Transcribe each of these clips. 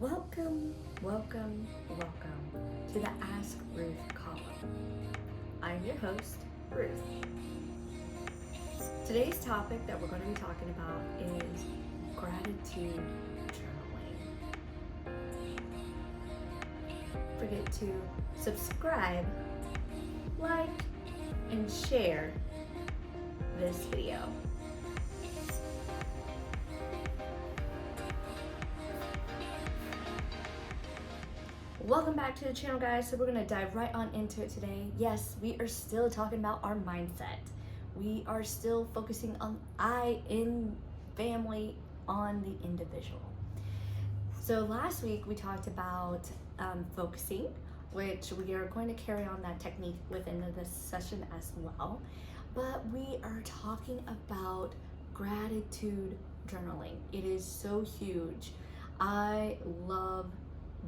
Welcome, welcome, welcome to the Ask Ruth column. I'm your host, Ruth. Today's topic that we're going to be talking about is gratitude journaling. Don't forget to subscribe, like, and share this video. Welcome back to the channel, guys. So we're going to dive right on into it today. Yes, we are still talking about our mindset. We are still focusing on I in family, on the individual. So last week we talked about focusing, which we are going to carry on that technique within this session as well. But we are talking about gratitude journaling. It is so huge. I love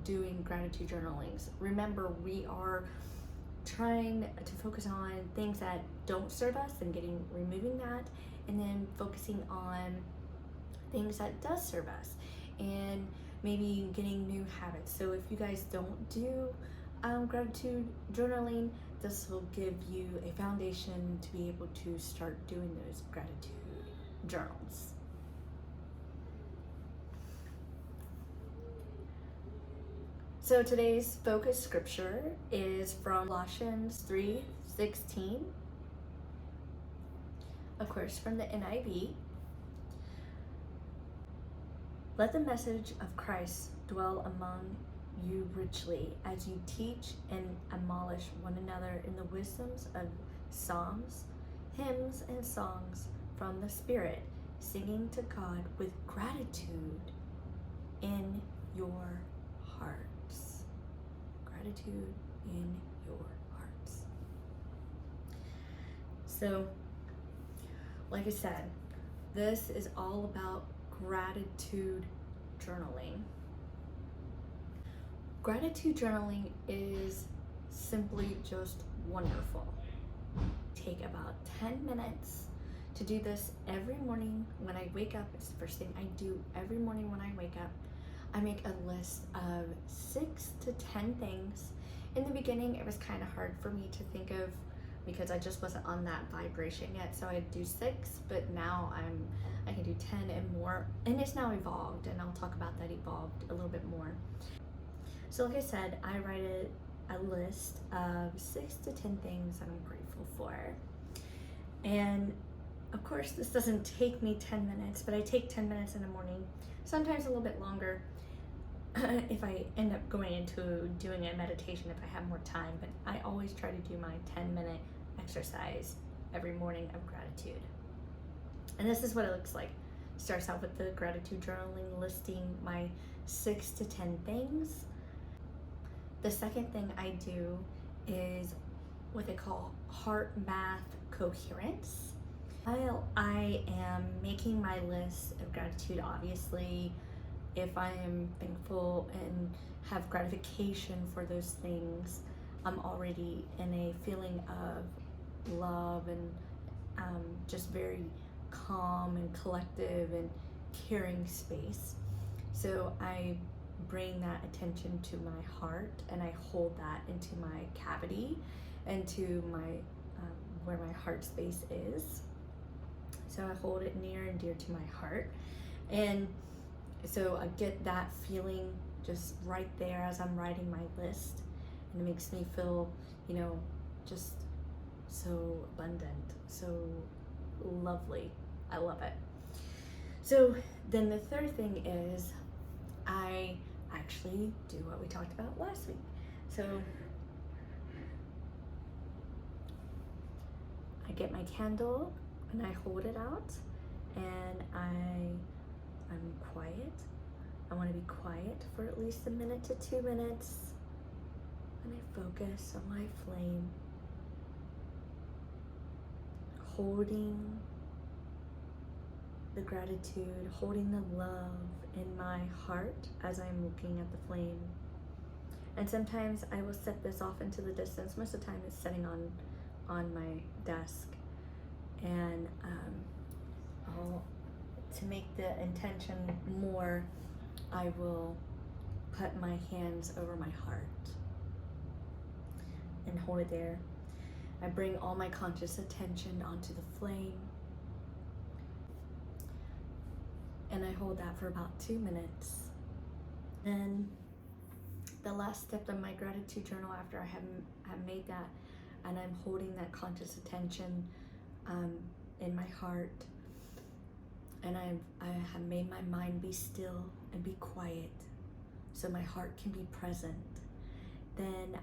doing gratitude journalings. Remember, we are trying to focus on things that don't serve us and removing that, and then focusing on things that does serve us and maybe getting new habits. So if you guys don't do gratitude journaling, this will give you a foundation to be able to start doing those gratitude journals. So today's focus scripture is from Colossians 3:16, of course from the NIV. Let the message of Christ dwell among you richly as you teach and admonish one another in the wisdoms of psalms, hymns, and songs from the Spirit, singing to God with gratitude in your heart. Gratitude in your hearts. So, like I said, this is all about gratitude journaling. Gratitude journaling is simply just wonderful. Take about 10 minutes to do this every morning when I wake up. It's the first thing I do every morning when I wake up. I make a list of 6 to 10 things. In the beginning, it was kind of hard for me to think of because I just wasn't on that vibration yet. So I'd do 6, but now I can do 10 and more. And it's now evolved, and I'll talk about that evolved a little bit more. So like I said, I write a list of 6 to 10 things that I'm grateful for. And of course, this doesn't take me 10 minutes, but I take 10 minutes in the morning, sometimes a little bit longer if I end up going into doing a meditation if I have more time, but I always try to do my 10-minute exercise every morning of gratitude. And this is what it looks like. Starts out with the gratitude journaling, listing my 6 to 10 things. The second thing I do is what they call HeartMath coherence. While I am making my list of gratitude, obviously, if I am thankful and have gratification for those things, I'm already in a feeling of love and just very calm and collective and caring space. So I bring that attention to my heart and I hold that into my cavity and to my where my heart space is. So I hold it near and dear to my heart. And so I get that feeling just right there as I'm writing my list. And it makes me feel, just so abundant, so lovely. I love it. So then the third thing is I actually do what we talked about last week. So I get my candle and I hold it out and I'm quiet. I want to be quiet for at least 1 minute to 2 minutes. And I focus on my flame, holding the gratitude, holding the love in my heart as I'm looking at the flame. And sometimes I will set this off into the distance. Most of the time it's sitting on my desk. And to make the intention more, I will put my hands over my heart and hold it there. I bring all my conscious attention onto the flame, and I hold that for about 2 minutes. Then the last step of my gratitude journal, after I have made that and I'm holding that conscious attention in my heart, and I have made my mind be still and be quiet so my heart can be present, then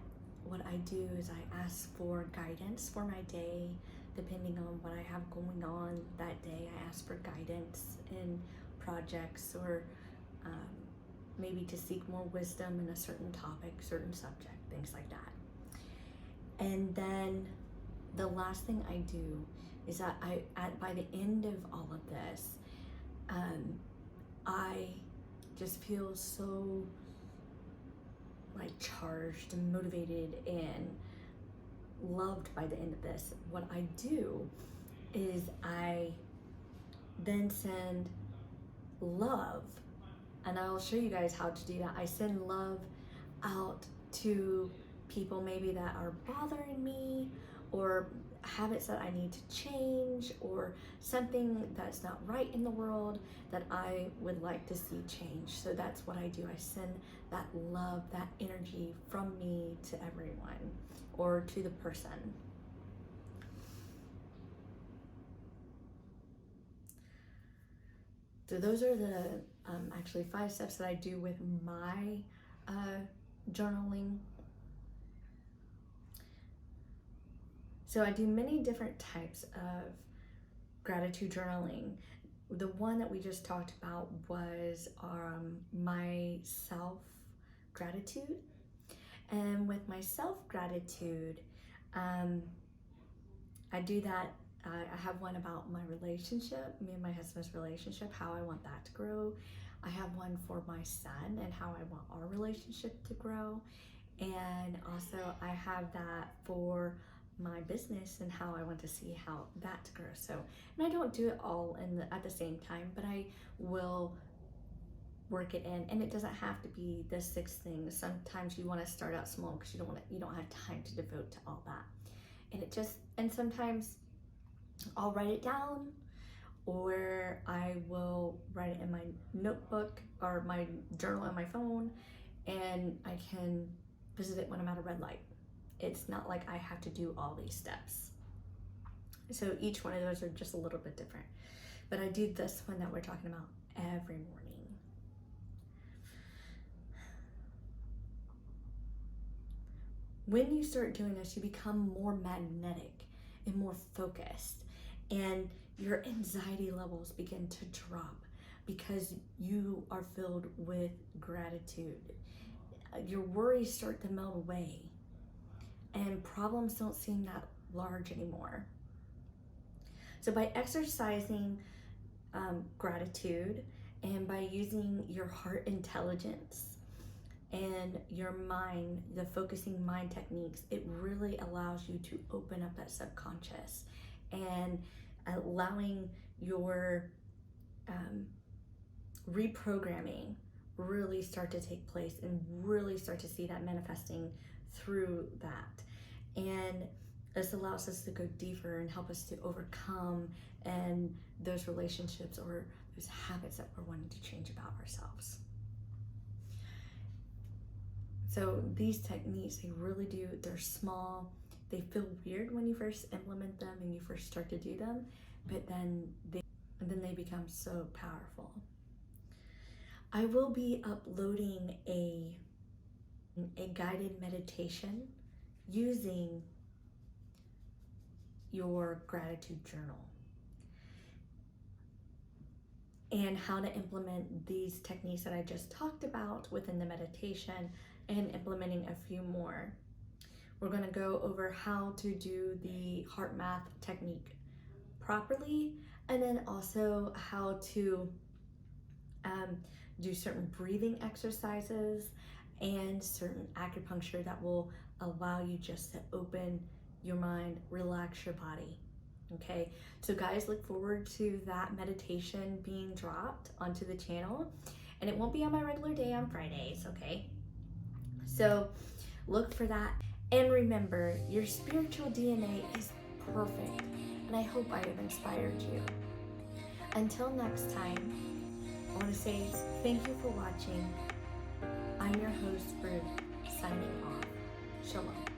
what I do is I ask for guidance for my day. Depending on what I have going on that day, I ask for guidance in projects, or maybe to seek more wisdom in a certain topic, certain subject, things like that. And then the last thing I do is that by the end of all of this, I just feel so like charged and motivated and loved by the end of this. What I do is I then send love, and I'll show you guys how to do that. I send love out to people maybe that are bothering me, or habits that I need to change, or something that's not right in the world that I would like to see change. So that's what I do. I send that love, that energy from me to everyone, or to the person. So those are the actually 5 steps that I do with my journaling. So I do many different types of gratitude journaling. The one that we just talked about was my self-gratitude. And with my self-gratitude, I do that. I have one about my relationship, me and my husband's relationship, how I want that to grow. I have one for my son and how I want our relationship to grow. And also I have that for my business and how I want to see how that to grow. So, and I don't do it all at the same time, but I will work it in, and it doesn't have to be the 6 things. Sometimes you want to start out small because you don't have time to devote to all that. And sometimes I'll write it down, or I will write it in my notebook or my journal on my phone, and I can visit it when I'm at a red light. It's not like I have to do all these steps. So each one of those are just a little bit different. But I do this one that we're talking about every morning. When you start doing this, you become more magnetic and more focused, and your anxiety levels begin to drop because you are filled with gratitude. Your worries start to melt away, and problems don't seem that large anymore. So by exercising gratitude, and by using your heart intelligence and your mind, the focusing mind techniques, it really allows you to open up that subconscious, and allowing your reprogramming really start to take place, and really start to see that manifesting through that. And this allows us to go deeper and help us to overcome and those relationships or those habits that we're wanting to change about ourselves. So these techniques, they really do, they're small. They feel weird when you first implement them and you first start to do them, but then they become so powerful. I will be uploading a guided meditation using your gratitude journal, and how to implement these techniques that I just talked about within the meditation, and implementing a few more. We're going to go over how to do the HeartMath technique properly, and then also how to do certain breathing exercises and certain acupuncture that will allow you just to open your mind, relax your body. Okay, so guys, look forward to that meditation being dropped onto the channel. And it won't be on my regular day on Fridays, okay? So look for that. And remember, your spiritual DNA is perfect. And I hope I have inspired you. Until next time, I want to say thank you for watching. I'm your host, Ruth, signing off. Shalom.